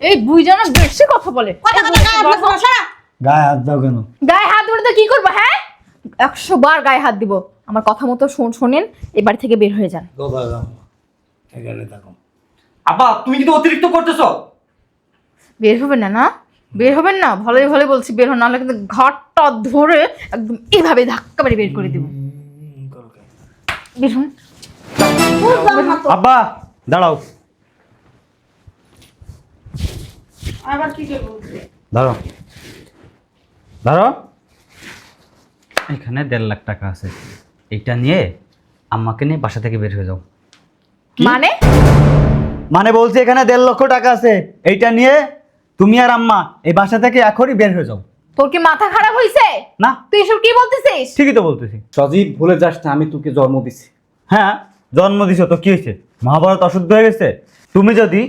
এই বুইজা না বেশি কথা বলে। গায়ে হাত দাও কেন? গায়ে হাত দিলে তো কি করবো? হ্যাঁ 100 বার গায়ে হাত দিব। আমার কথা মতো শোনেন, এই বাড়ি থেকে বের হয়ে যান। কোথায় যাও? এখানে থাকো। আব্বা তুমি কিন্তু অতিরিক্ত করতেছো। বের হবেন না? না বের হবেন না? ভালোই ভালো বলছি বের হন, নাহলে কিন্তু ঘাটটা ধরে একদম এইভাবে ধাক্কা মেরে বের করে দিব। বের হন। আব্বা দাঁড়াও, আবার কি করবো? ধরো ধরো। এখানে 1.5 লাখ টাকা আছে, এইটা নিয়ে আম্মাকে নিয়ে বাসা থেকে বের হয়ে যাও। মানে মানে বলছি এখানে 1.5 লক্ষ টাকা আছে, এইটা নিয়ে তুমি আর আম্মা এই বাসা থেকে এখনই বের হয়ে যাও। তোর কি মাথা খারাপ হয়েছে? না তুই এসব কি বলতেছিস? ঠিকই তো বলতেছি। সজীব ভুলে যাস না, আমি তোকে জন্ম দিছি। হ্যাঁ জন্ম দিছো তো কি হয়েছে? মহাভারত অশুদ্ধ হয়ে গেছে? তুমি যদি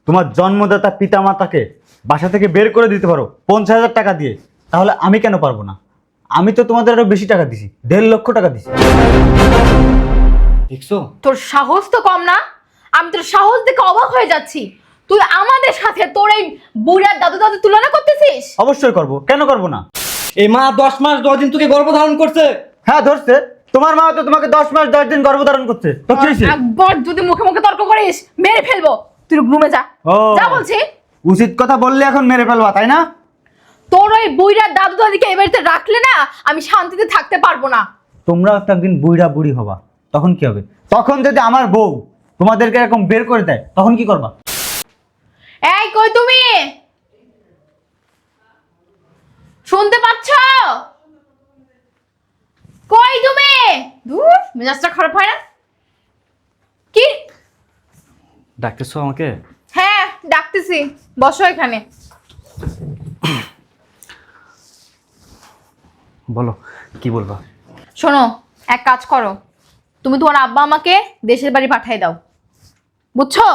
তোমার জন্মদাতা পিতা মাতাকে বাসা থেকে বের করে দিতে পারো 50,000 টাকা দিয়ে, তাহলে আমি কেন পারবো না? আমি তো তোমাদের আরো বেশি টাকা দিছি, 1.5 লক্ষ টাকা দিছি। দেখছো? তোর সাহস তো কম না? আমি তোর সাহস দেখে অবাক হয়ে যাচ্ছি। তুই আমাদের সাথে তোর এই বুড়ার দাদু দাদু তুলনা করতেছিস? অবশ্যই করব, কেন করব না? এই মা 10 মাস 10 দিন তোকে গর্ভধারণ করছে। হ্যাঁ ধরছে, তোমার মা তো তোমাকে 10 মাস 10 দিন গর্ভধারণ করছে, তো কি হয়েছে? একবার যদি মুখে মুখে তর্ক করিস মেরে ফেলবো। তুই রুমে যা। ও যা বলছি। উচিত কথা বললে এখন মেরে ফেলবা তাই না? তোর ওই বুড়ার দাদু দাদিকে এই বাড়িতে রাখলে না আমি শান্তিতে থাকতে পারবো না। তোমরা একটা একদিন বুড়া বুড়ি হবা, তখন কি হবে? তখন যদি আমার বউ তোমাদেরকে এরকম বের করে দেয়, তখন কি করবা? এই কই তুমি? শুনতে পাচ্ছ? কই তুমি? ধুর, মেজাজটা খারাপ হয় না? কি? ডাকতেছো আমাকে? হ্যাঁ ডাকতেছি, বসো এখানে। বলো কি বলবা? শোনো, এক কাজ করো, তুমি তোমার আব্বা আমাকে দেশের বাড়ি পাঠিয়ে দাও, বুঝছো?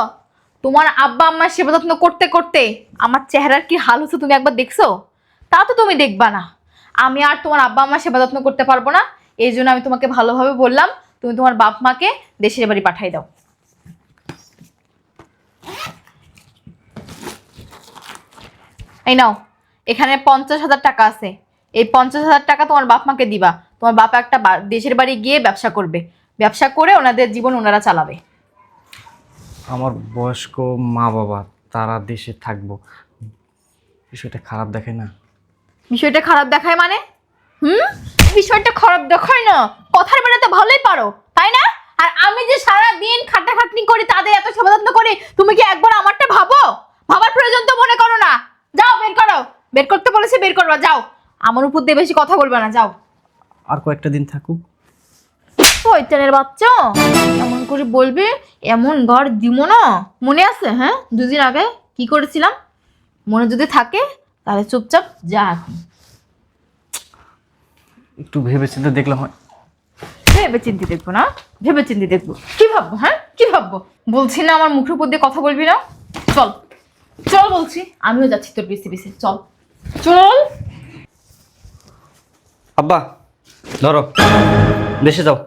তোমার আব্বা আম্মার সেবা যত্ন করতে করতে আমার চেহারার কি হাল হচ্ছে তুমি একবার দেখছো? তা তো তুমি দেখবা না। আমি আর তোমার আব্বা আম্মার সেবা যত্ন করতে পারবো না, এই জন্য আমি তোমাকে ভালোভাবে বললাম তুমি তোমার বাপ মাকে দেশের বাড়ি পাঠিয়ে দাও। এই নাও, এখানে 50,000 টাকা আছে। এই 50,000 টাকা তোমার বাপ মাকে দিবা। তোমার বাপ একটা দেশের বাড়ি গিয়ে ব্যবসা করবে, ব্যবসা করে ওনাদের জীবন ওনারা চালাবে। আমার বয়স্ক মা বাবা তারা দেশে থাকবো, বিষয়টা খারাপ দেখায় না? বিষয়টা খারাপ দেখায় মানে? বিষয়টা খারাপ দেখায় না? কথার বেলাতে ভালোই পারো তাই না? আর আমি যে সারা দিন খাটাখাটনি করি, তাদের এত সেবা যত্ন করি, তুমি কি একবার আমারটা ভাবো? ভাবার প্রয়োজন তো মনে করো না। যাও বের করো, বের করতে বলেছি বের করবা, যাও। আমার উপর দিয়ে বেশি কথা বলবে না, যাও। আর কয়েকটা দিন থাকুক। শয়তানের বাচ্চা, এমন করে বলবে, এমন ঘর দিব না। মনে আছে? হ্যাঁ 2 দিন আগে কি করেছিলাম? মনে যদি থাকে তাহলে চুপচাপ যা এখন। একটু ভেবেচিন্তে দেখলাম হয়। ভেবে চিন্তি দেখবো না? ভেবে চিন্তি দেখবো? কি ভাববো? হ্যাঁ কি ভাববো? বলছি না আমার মুখের উপর দিয়ে কথা বলবি না। চল চল বলছি, আমিও যাচ্ছি তোর পিছে পিছে, চল চল। আব্বা ধরো, দেশে যাও।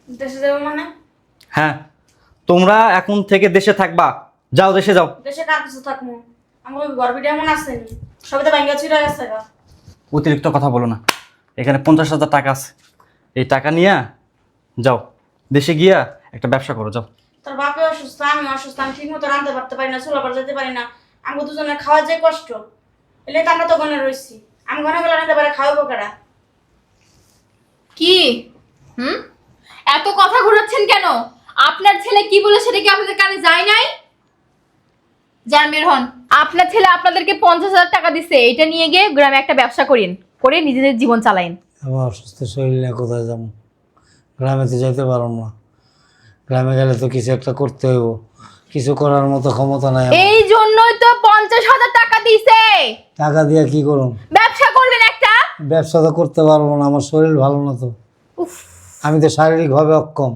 দেশে যাবো মানে? হ্যাঁ তোমরা এখন থেকে দেশে থাকবা, যাও দেশে যাও। দেশে কার কিছু থাকবো? আমার গর্বিটা এমন আসেনি, সবাই তো ব্যাঙ্গা ছিঁড়ে গেছে গা। অতিরিক্ত কথা বলো না। এখানে 50,000 টাকা আছে, এই টাকা নিয়ে যাও, দেশে গিয়া একটা ব্যবসা করো, যাও। তোর বাপে অসুস্থ, আমি অসুস্থ, আমি ঠিক মতো রাঁধতে পারতে পারি না, চুলা পার যেতে পারি না। আমাকে দুজনের খাওয়া যায় কষ্ট, এলে তো আমরা তো ওখানে রয়েছি। আমি ঘনে গেলে রাঁধতে পারে, খাওয়াবো কারা? কি এত কথা ঘুরাচ্ছেন কেন? আপনার ছেলে কি বলে সেটা কি আপনাদের কানে যায় নাই? যান বের হন। আপনার ছেলে আপনাদেরকে 50,000 টাকা দিছে, এটা নিয়ে গিয়ে গ্রামে একটা ব্যবসা করেন, করে নিজেদের জীবন চালাইন। আমার অসুস্থ শরীর নিয়ে কোথায় যাবো? গ্রামে তো যেতে পারো না। গ্রামে গেলে তো কিছু একটা করতে হইব, কিছু করার মতো ক্ষমতা নাই আমার। এই জন্যই তো 50,000 টাকা দিছে। টাকা দিয়ে কি করুন? ব্যবসা করবেন একটা। ব্যবসা তো করতে পারবো না, আমার শরীর ভালো না তো। উফ, আমি তো শারীরিকভাবে অক্ষম।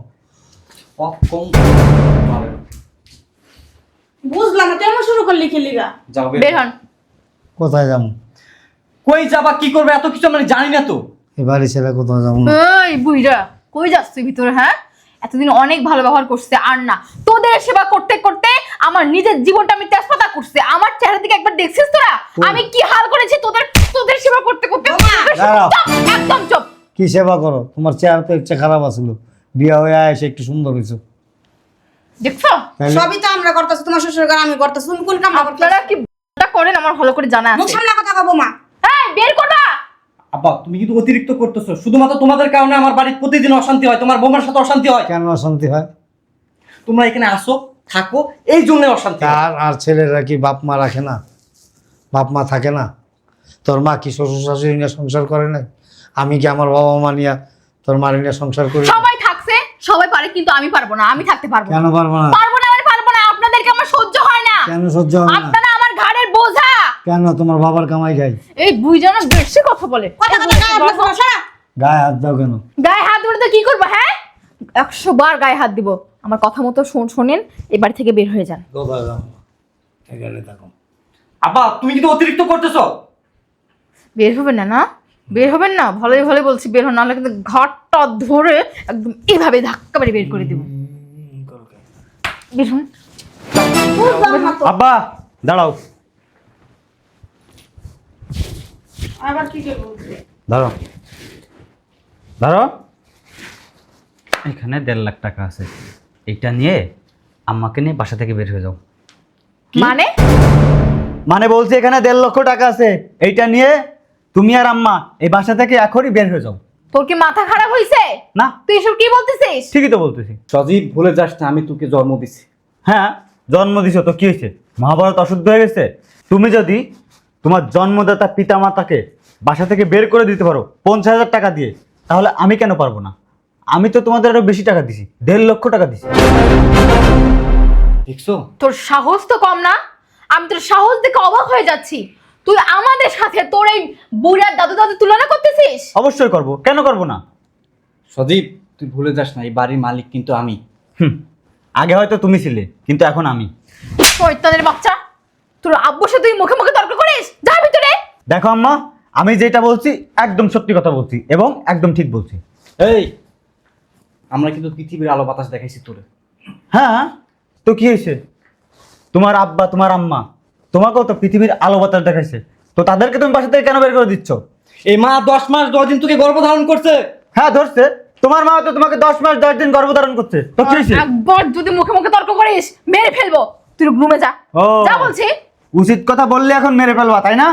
বুঝলাম না, তুই এমন শুরু করলি খেলিগা। যাও বের হন। কোথায় যাবো? কই যাবা, কি করবে এত কিছু মানে জানি না তো। এই বাড়ি ছেড়ে কোথাও যাবো না। এই বুইড়া, কই যাচ্ছিস ভিতরে? হ্যাঁ এতদিন অনেক ভালো ব্যবহার করছে, আর না তোদের সেবা করতে করতে আমার নিজের জীবনটা আমি তেজপাতা করছে। আমার চেহারা দিকে একবার দেখছিস তোরা আমি কি হাল করেছি তোদের তোদের সেবা করতে করতে? দাঁড়াও। চুপ, একদম চুপ। কি সেবা করো? তোমার চেহারা তো ইচ্ছে খারাপ আছিল, বিয়া হয়ে এসে একটু সুন্দর হয়েছো। দেখছো তাইলে সবই তো আমরা করতেছি, তোমার শ্বশুর ঘর আমি করতেছি, তুমি কোন কামটা করতেছ? আপনারা কি করেন আমার ভালো করে জানা মুখ আছে। সামনে কথা কব মা। হ্যাঁ বের করবা। আব্বা তুমি কিন্তু অতিরিক্ত করতেছো, শুধুমাত্র তোমাদের কারণে আমার বাড়ির প্রতিদিন অশান্তি হয়, তোমার বৌমার সাথে অশান্তি হয়। কেন অশান্তি হয়? তোমরা এখানে আসো থাকো, এই জন্য অশান্তি হয়। আর ছেলেরা কি বাপ মা রাখে না? বাপ মা থাকে না? তোর মা কি শ্বশুর শাশুড়ি নিয়ে সংসার করে না? আমি কি আমার বাবা মা নিয়ে তোর মা নিয়ে সংসার করি? সবাই থাকছে, সবাই পারে, কিন্তু আমি পারবো না, আমি থাকতে পারবো না। কেন পারবো না? পারবো না মানে পারবো না, আপনাদেরকে আমার সহ্য হয় না। কেন সহ্য হবে না? আপনারা আমার ঘাড়ের বোঝা। কেন তোমার বাবার কামাই খাই? এই বুইজনা বেশি কথা বলে। কথা কথা গায়ে আপনার সমস্যা। গায়ে হাত দাও কেন? গায়ে হাত দিলে তো কি করবো? হ্যাঁ 100 বার গায়ে হাত দিব। আমার কথা মতো শোনেন, এই বাড়ি থেকে বের হয়ে যান। কোথায় যাও? এখানে থাকো। আব্বা তুমি কিন্তু অতিরিক্ত করতেছো। বের হবেন না? না বের হবেন না? ভালোই ভালো বলছি বের হন, নাহলে কিন্তু ঘাটটা ধরে একদম এইভাবে ধাক্কা মেরে বের করে দিব। বের হন। বুঝলাম না তো। আব্বা দাঁড়াও, আবার কি করব? ধরো ধরো। এখানে 1.5 লাখ টাকা আছে, এইটা নিয়ে আম্মাকে নিয়ে বাসা থেকে বের হয়ে যাও। মানে মানে বলছি এখানে 1.5 লক্ষ টাকা আছে, এইটা নিয়ে তুমি আর আম্মা এই বাসা থেকে এখনই বের হয়ে যাও। তোর কি মাথা খারাপ হয়েছে? না তুই এসব কি বলতেছিস? ঠিকই তো বলতেছি। সজীব ভুলে যাস না, আমি তোকে জন্ম দিছি। হ্যাঁ জন্ম দিছো তো কি হয়েছে? মহাভারত অশুদ্ধ হয়ে গেছে? তুমি যদি তোমার জন্মদাতা পিতা মাতাকে বাসা থেকে বের করে দিতে পারো 50,000 টাকা দিয়ে, তাহলে আমি কেন পারবো না? আমি তো তোমাদের আরো বেশি টাকা দিছি, 1.5 লক্ষ টাকা দিছি। দেখছো? তোর সাহস তো কম না? আমি তোর সাহস দেখে অবাক হয়ে যাচ্ছি। তুই আমাদের সাথে তোর এই বুড়ার দাদু দাদু তুলনা করতেছিস? অবশ্যই করব, কেন করব না? সজীব তুই ভুলে যাস না, এই বাড়ির মালিক কিন্তু আমি। আগে হয়তো তুমি ছিলে, কিন্তু এখন আমি। শয়তানের বাচ্চা, তোর আব্বুর সাথে তুই মুখে মুখে তর্ক করিস? যা ভিতরে। দেখো আম্মা, আমি যেটা বলছি একদম সত্যি কথা বলছি এবং একদম ঠিক বলছি। এই আমরা কিন্তু পৃথিবীর আলো বাতাস দেখাইছি তোরে। হ্যাঁ তো কি হয়েছে? তোমার আব্বা তোমার আম্মা তোমাকেও তো পৃথিবীর আলো বাতাস দেখাইছে, তো তাদেরকে তুমি বাসা থেকে কেন বের করে দিচ্ছ? এই মা 10 মাস 10 দিন তোকে গর্ভধারণ করছে। হ্যাঁ ধরছে, তোমার মা তো তোমাকে 10 মাস 10 দিন গর্ভধারণ করছে, তো কি হয়েছে? একবার যদি মুখে মুখে তর্ক করিস মেরে ফেলবো। তুই রুমে যা। ও যা বলছি। উচিত কথা বললে এখন মেরে ফেলবা তাই না?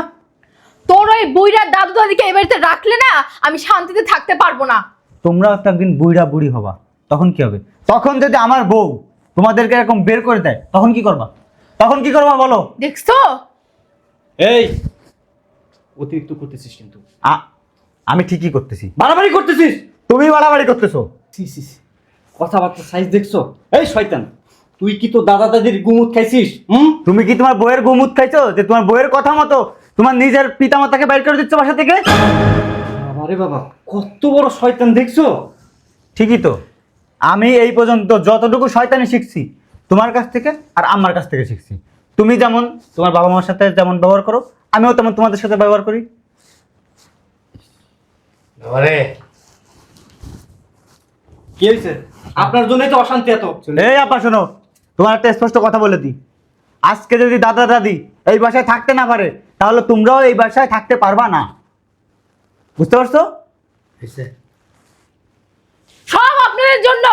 তোর ওই বুইড়ার দাদু দাদিকে এই বাড়িতে রাখলে না আমি শান্তিতে থাকতে পারবো না। তোমরাও তো একদিন বুড়া বুড়ি হবা, তখন কি হবে? তখন যদি আমার বউ তোমাদেরকে এরকম বের করে দেয় তখন কি করবা? তখন কি করবা বলো? দেখছো? এই অতিরিক্ত করতেছিস কিন্তু। আমি ঠিকই করতেছি। বাড়াবাড়ি করতেছিস। তুমি বাড়াবাড়ি করতেছো। সি সি সি। কথাবার্তা সাইজ দেখছো? এই শয়তান, তুই কি তো দাদা দাদির গুমুত খাইছিস? তুমি কি তোমার বইয়ের গোমুত খাইছো যে তোমার বইয়ের কথা মতো তোমার নিজের পিতা মাতাকে বের করে দিচ্ছ বাসা থেকে? আরে বাবা কত বড় শয়তান দেখছো? ঠিকই তো, আমি এই পর্যন্ত যতটুকু শয়তানি শিখছি তোমার কাছ থেকে আর আমার কাছ থেকে শিখছি। তুমি যেমন তোমার বাবা মার সাথে যেমন ব্যবহার করো, আমিও তেমন তোমাদের সাথে ব্যবহার করি। আরে কি হয়েছে? আপনার জন্যই তো অশান্তি এত। এই আপা শোনো, তোমার একটা স্পষ্ট কথা বলে দিই, আজকে যদি দাদা দাদি এই বাসায় থাকতে না পারে তাহলে তোমরাও এই বাসায় থাকতে পারবা না, বুঝতে পারছো? সব আপনাদের জন্য।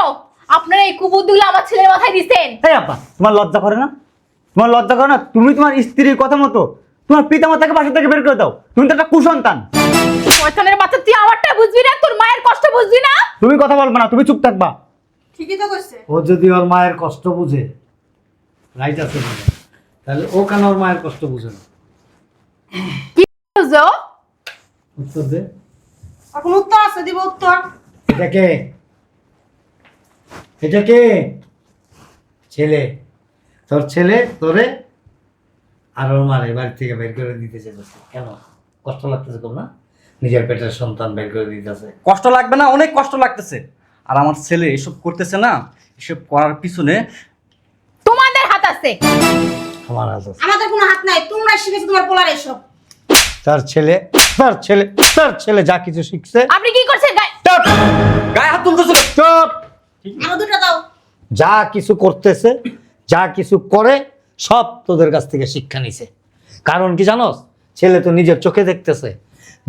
আপনারা এই কুবুদ্দিগুলো আমার ছেলের মাথায় দিচ্ছেন। এই আপা তোমার লজ্জা করে না? তোমার লজ্জা করে না? তুমি তোমার স্ত্রীর কথা মতো তোমার পিতা মাতাকে বাসা থেকে বের করে দাও। তুমি তো একটা কুসন্তান। শয়তানের বাচ্চা, তুই আমারটা বুঝবি না, তোর মায়ের কষ্ট বুঝবি না। তুমি কথা বলবে না, তুমি চুপ থাকবা। ঠিকই তো কইছে। ও যদি ওর মায়ের কষ্ট বুঝে, রাইট আছে না, তাহলে ও কেন ওর মায়ের কষ্ট বুঝে না? কি বুঝো? উত্তর দে। এখন উত্তর আছে, দিব উত্তর। এটা কে? এটা কে? ছেলে। তোর ছেলে তোরে আর ওর মারে বাড়ি থেকে বের করে দিতে চেয়েছে কেন? কষ্ট লাগতেছে তোর না? নিজের পেটের সন্তান বের করে দিতেছে। কষ্ট লাগবে না? অনেক কষ্ট লাগতেছে। আর আমার ছেলে এসব করতেছে না, এসব করার পিছনে তোমাদের হাত আছে। আমার হাত আছে। আমাদের কোনো হাত নাই, তোমরা শিখেছো তোমার পোলার এসব। তার ছেলে যা কিছু শিখছে। আপনি কি করছেন? চুপ! গায়ে হাত তুলতেছে। চুপ! আমার দুটো দাও। যা কিছু করতেছে, যা কিছু করে, সব তোদের কাছ থেকে শিক্ষা নিছে। কারণ কি জানোস, ছেলে তো নিজের চোখে দেখতেছে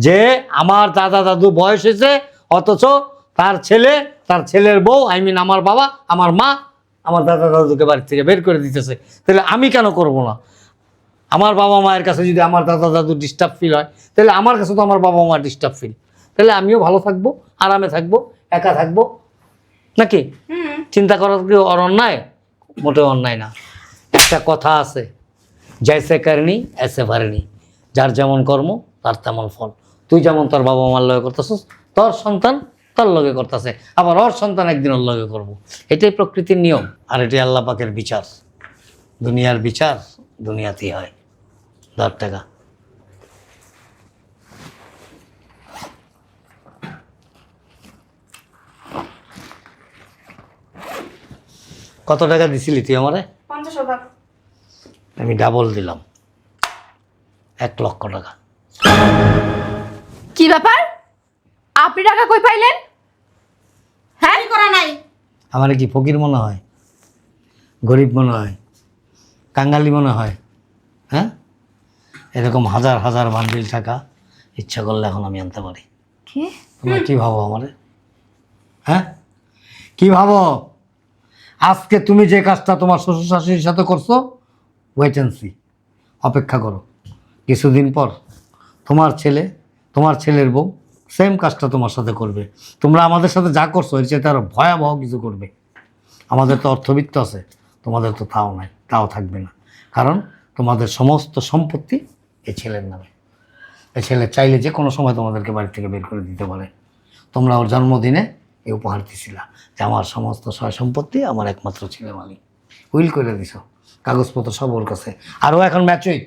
যে আমার দাদা দাদু বয়স হয়েছে, অথচ তার ছেলে, তার ছেলের বউ, আই মিন আমার বাবা, আমার মা, আমার দাদা দাদুকে বাড়ি থেকে বের করে দিতেছে। তাহলে আমি কেন করব না? আমার বাবা মায়ের কাছে যদি আমার দাদা দাদু ডিস্টার্ব ফিল হয়, তাহলে আমার কাছে তো আমার বাবা মা ডিস্টার্ব ফিল। তাহলে আমিও ভালো থাকবো, আরামে থাকবো, একা থাকবো, নাকি? চিন্তা করার কি অন্যায়? মোটেও অন্যায় না। একটা কথা আছে, জৈসে করনি এসে ভরনি, যার যেমন কর্ম তার তেমন ফল। তুই যেমন তোর বাবা মার লগে করতেছিস, তোর সন্তান তোর লগে করতেছে, আবার ওর সন্তান একদিন ওর লগে করবো। এটাই প্রকৃতির নিয়ম, আর এটাই আল্লাহ পাকের বিচার। দুনিয়ার বিচার দুনিয়াতেই হয়। 10 টাকা। কত টাকা দিছিলি তুই আমারে? 50,000। আমি ডাবল দিলাম, 1 লক্ষ টাকা। কি ব্যাপার? আপনি টাকা কই পাইলেন? হ্যাঁ, কি করা নাই? আমার কি ফকির মনে হয়, গরিব মনে হয়, কাঙ্গালি মনে হয়? হ্যাঁ, এরকম হাজার হাজার বান্ডিল টাকা ইচ্ছা করলে এখন আমি আনতে পারি। কি? তোমরা কি ভাবো আমারে? হ্যাঁ, কি ভাবো? আজকে তুমি যে কাজটা তোমার শ্বশুর শাশুড়ির সাথে করছো, ওয়েট অ্যান্ড সি, অপেক্ষা করো। কিছুদিন পর তোমার ছেলে, তোমার ছেলের বউ সেম কাজটা তোমার সাথে করবে। তোমরা আমাদের সাথে যা করছো এর চেয়ে আরো ভয়াবহ কিছু করবে। আমাদের তো অর্থবিত্ত আছে, তোমাদের তো তাও নাই, তাও থাকবে না। কারণ তোমাদের সমস্ত সম্পত্তি এই ছেলের নামে। এই ছেলে চাইলে যে কোনো সময় তোমাদেরকে বাড়ি থেকে বের করে দিতে পারে। তোমরা ওর জন্মদিনে এই উপহার দিছিলা যে আমার সমস্ত সয় সম্পত্তি আমার একমাত্র ছেলে মালিক। উইল করে দিছো, কাগজপত্র সব ওর কাছে। আর ও এখন ম্যাচুইড,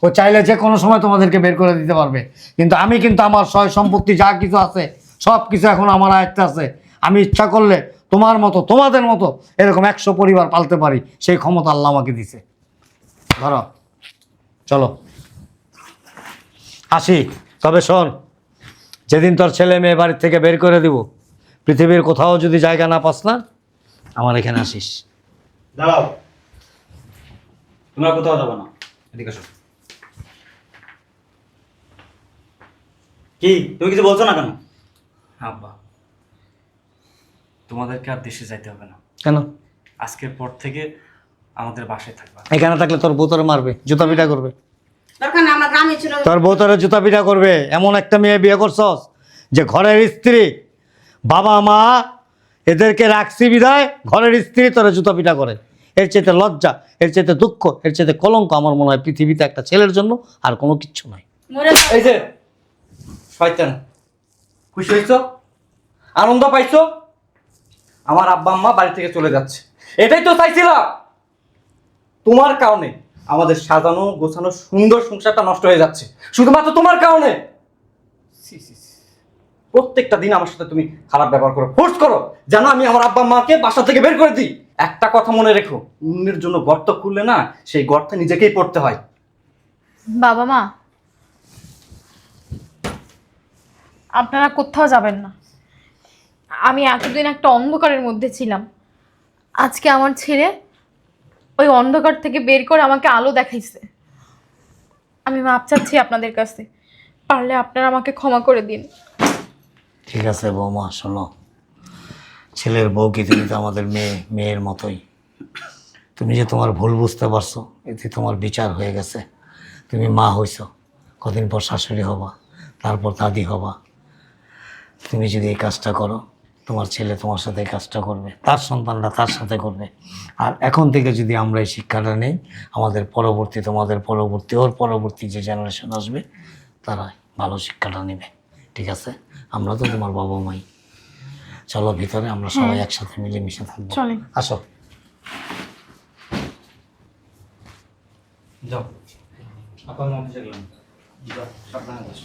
ও চাইলে যে কোনো সময় তোমাদেরকে বের করে দিতে পারবে। কিন্তু আমি কিন্তু আমার সয় সম্পত্তি যা কিছু আছে সব কিছু এখন আমার আয়ত্তে আছে। আমি ইচ্ছা করলে তোমার মতো, তোমাদের মতো এরকম 100 পরিবার পালতে পারি, সেই ক্ষমতা আল্লাহ আমাকে দিছে। ধরো, চলো আসি। তবে শোন, যেদিন তোর ছেলে মেয়ে বাড়ির থেকে বের করে দিব, পৃথিবীর কোথাও যদি জায়গা না পাস না, আমার এখানে আসিস। দাঁড়াও, তোমরা কোথাও যাবে না, এদিকে আসো। কি তুমি কিছু বলছো না কেন? আব্বা, তোমাদেরকে আর দেশে যাইতে হবে না। কেন? আজকের পর থেকে আমাদের বাসায় থাকবা। এখানে থাকলে তোর বউ তোরে মারবে, জুতা পিটা করবে। দরকার না, আমরা গ্রামে ছিল। তোর বউ তোরে জুতা পিটা করবে। এমন একটা মেয়ে বিয়ে করছস যে ঘরের স্ত্রী, বাবা মা এদেরকে রাখছি বিধায় ঘরের স্ত্রী তোরে জুতা পিটা করে। এর চাইতে লজ্জা, এর চাইতে দুঃখ, এর চাইতে কলঙ্ক আমার মনে হয় পৃথিবীতে একটা ছেলের জন্য আর কোনো কিচ্ছু নয়। মরে যাও। এই যে শয়তান, খুশি হইছো? আনন্দ পাইছো? আমার আব্বা আম্মা বাড়ি থেকে চলে যাচ্ছে, এটাই তো চাইছিলাম। তোমার কারণে আমাদের সাজানো গোছানো সুন্দর সংসারটা নষ্ট হয়ে যাচ্ছে, শুধুমাত্র তোমার কারণে। ছি, ছি, ছি। প্রত্যেকটা দিন আমার সাথে তুমি খারাপ ব্যবহার করো, ফোর্স করো যেন আমি আমার আব্বা আম্মাকে বাসা থেকে বের করে দিই। একটা কথা মনে রেখো, অন্যের জন্য গর্ত খুললে না, সেই গর্তে নিজেকেই পড়তে হয়। বাবা মা, আপনারা কোথাও যাবেন না। আমি এতদিন একটা অন্ধকারের মধ্যে ছিলাম, আজকে আমার ছেলে ওই অন্ধকার থেকে বের করে আমাকে আলো দেখাইছে। আমি মাপ চাচ্ছি আপনাদের কাছে, পারলে আপনারা আমাকে ক্ষমা করে দিন। ঠিক আছে বৌমা, শোনো, ছেলের বউ কি তুমি তো আমাদের মেয়ে, মেয়ের মতোই। তুমি যে তোমার ভুল বুঝতে পারছো, এতে তোমার বিচার হয়ে গেছে। তুমি মা হইছো, কদিন পর শাশুড়ি হবা, তারপর দাদি হবা। তুমি যদি এই কাজটা করো, তোমার ছেলে তোমার সাথে এই কাজটা করবে, তার সন্তানরা তার সাথে করবে। আর এখন থেকে যদি আমরা এই শিক্ষাটা নেই, আমাদের পরবর্তী, তোমাদের পরবর্তী, ওর পরবর্তী যে জেনারেশন আসবে তারা ভালো শিক্ষাটা নেবে। ঠিক আছে? আমরা তো তোমার বাবা মাই। চলো ভিতরে, আমরা সবাই একসাথে মিলেমিশে থাকবো। চলেন। আসো। যাও, আপা মা অফিসে গেলাম। যাও, সাবধানে যাস।